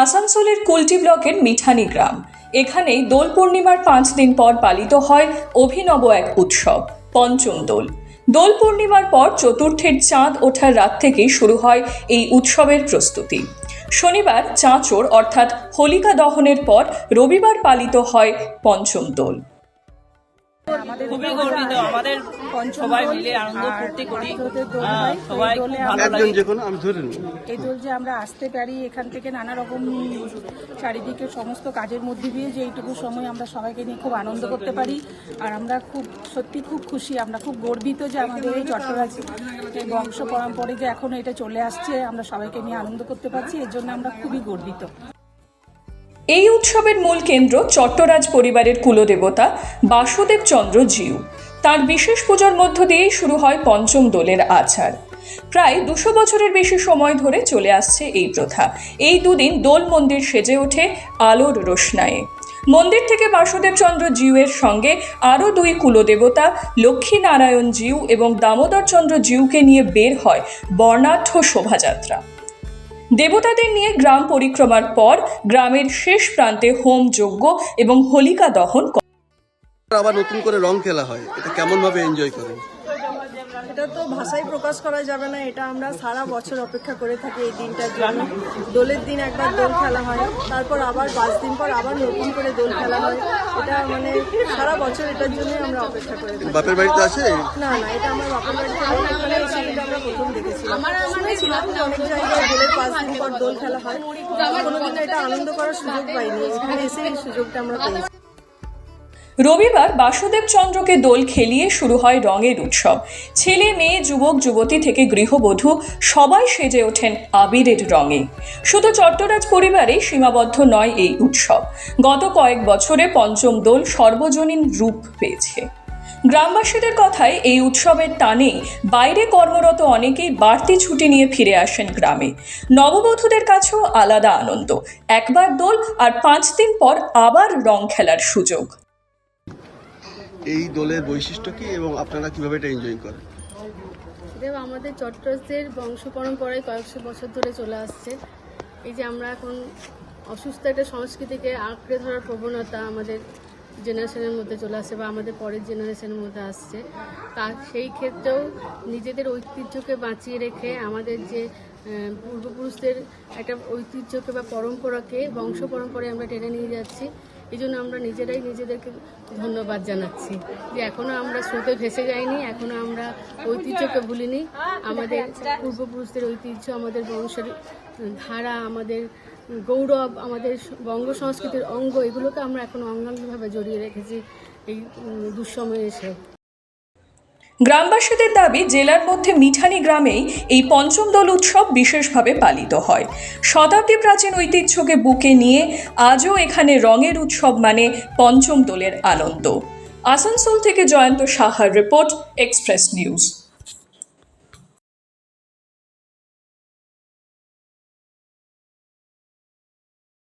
আসানসোলের কুলটি ব্লকের মিঠানি গ্রাম। এখানেই দোল পূর্ণিমার 5 দিন পর পালিত হয় অভিনব এক উৎসব, পঞ্চম দোল। দোল পূর্ণিমার পর চতুর্থের চাঁদ ওঠার রাত থেকেই শুরু হয় এই উৎসবের প্রস্তুতি। শনিবার চাঁচর অর্থাৎ হোলিকা দহনের পর রবিবার পালিত হয় পঞ্চম দোল। খুবই গর্বিত, আমাদের সবাই মিলে আনন্দ ফুর্তি করি, সবাই খুব ভালো লাগে। এই দোল যে আমরা আসতে পারি এখান থেকে নানা রকম চারিদিকে সমস্ত কাজের মধ্যে দিয়ে যে এইটুকু সময় আমরা সবাইকে নিয়ে খুব আনন্দ করতে পারি। আর আমরা সত্যি খুব খুশি, আমরা খুব গর্বিত যে আমাদের এই চট্টরাজ বংশ পরম্পরে যে এখন এটা চলে আসছে, আমরা সবাইকে নিয়ে আনন্দ করতে পারছি, এর জন্য আমরা খুবই গর্বিত। এই উৎসবের মূল কেন্দ্র চট্টরাজ পরিবারের কুলদেবতা বাসুদেব চন্দ্র জিউ। তার বিশেষ পুজোর মধ্য দিয়েই শুরু হয় পঞ্চম দোলের আচার। প্রায় 200 বছরের বেশি সময় ধরে চলে আসছে এই প্রথা। এই দুদিন দোল মন্দির সেজে ওঠে আলোর রোশনায়ে। মন্দির থেকে বাসুদেব চন্দ্র জিউয়ের সঙ্গে আরও 2 কুলদেবতা লক্ষ্মী নারায়ণ জিউ এবং দামোদর চন্দ্র জিউকে নিয়ে বের হয় বর্ণাঢ্য শোভাযাত্রা। দেবতাদের নিয়ে গ্রাম পরিক্রমার পর গ্রামের শেষ প্রান্তে হোম যজ্ঞ এবং হোলিকা দহন আবার নতুন করে রং খেলা হয়, এটা কেমন ভাবে এনজয় করেন? এটা তো ভাষায় প্রকাশ করা যাবে না, এটা আমরা সারা বছর অপেক্ষা করে থাকি এই দিনটার জন্য। দোলের দিন একবার দোল খেলা হয়, তারপর আবার 5 দিন পর আবার নতুন করে দোল খেলা হয়। এটা মানে সারা বছর এটার জন্যই আমরা অপেক্ষা করে থাকি। বাপের বাড়িতে আছে? না, এটা আমার বাপের বাড়িতে এখানে এসে এটা আমরা প্রথম দেখেছিলাম। শুনেছিলাম যে অনেক জায়গায় দোলের 5 দিন পর দোল খেলা হয়, কোনোদিন এটা আনন্দ করার সুযোগ পাইনি, এখানে এসে এই সুযোগটা আমরা পেয়েছি। রবিবার বাসুদেব চন্দ্রকে দোল খেলিয়ে শুরু হয় রঙের উৎসব। ছেলে মেয়ে যুবক যুবতী থেকে গৃহবধূ সবাই সেজে ওঠেন আবিরের রঙে। শুধু চট্টরাজ পরিবারেই সীমাবদ্ধ নয় এই উৎসব। গত কয়েক বছরে পঞ্চম দোল সর্বজনীন রূপ পেয়েছে। গ্রামবাসীদের কথায় এই উৎসবের টানে বাইরে কর্মরত অনেকেই বাড়তি ছুটি নিয়ে ফিরে আসেন গ্রামে। নববধূদের কাছেও আলাদা আনন্দ, একবার দোল আর 5 দিন পর আবার রং খেলার সুযোগ। এই দোলের বৈশিষ্ট্য কি এবং আপনারা কিভাবে এটা এনজয় করেন? এটা আমাদের চট্টরাজের বংশ পরম্পরায় কয়েকশো বছর ধরে চলে আসছে। এই যে আমরা এখন অসুস্থ একটা সংস্কৃতিকে আঁকড়ে ধরার প্রবণতা আমাদের জেনারেশনের মধ্যে চলে আসছে বা আমাদের পরের জেনারেশনের মধ্যে আসছে, তা সেই ক্ষেত্রেও নিজেদের ঐতিহ্যকে বাঁচিয়ে রেখে আমাদের যে পূর্বপুরুষদের একটা ঐতিহ্যকে বা পরম্পরাকে বংশ পরম্পরায় আমরা টেনে নিয়ে যাচ্ছি। এই জন্য আমরা নিজেরাই নিজেদেরকে ধন্যবাদ জানাচ্ছি যে এখনও আমরা স্রোতে ভেসে যাইনি, এখনও আমরা ঐতিহ্যকে ভুলিনি। আমাদের পূর্বপুরুষদের ঐতিহ্য, আমাদের বংশের ধারা, আমাদের গৌরব, আমাদের বঙ্গ সংস্কৃতির অঙ্গ, এগুলোকে আমরা এখন অঙ্গাঙ্গিভাবে জড়িয়ে রেখেছি এই দুঃসময়ে এসে। গ্রামবাসীদের দাবি, জেলার মধ্যে মিঠানি গ্রামেই এই পঞ্চম দোল উৎসব বিশেষভাবে পালিত হয়। শতাব্দী প্রাচীন ঐতিহ্যকে বুকে নিয়ে আজও এখানে রঙের উৎসব মানে পঞ্চম দোলের আনন্দ। আসানসোল থেকে জয়ন্ত সাহার রিপোর্ট, এক্সপ্রেস নিউজ।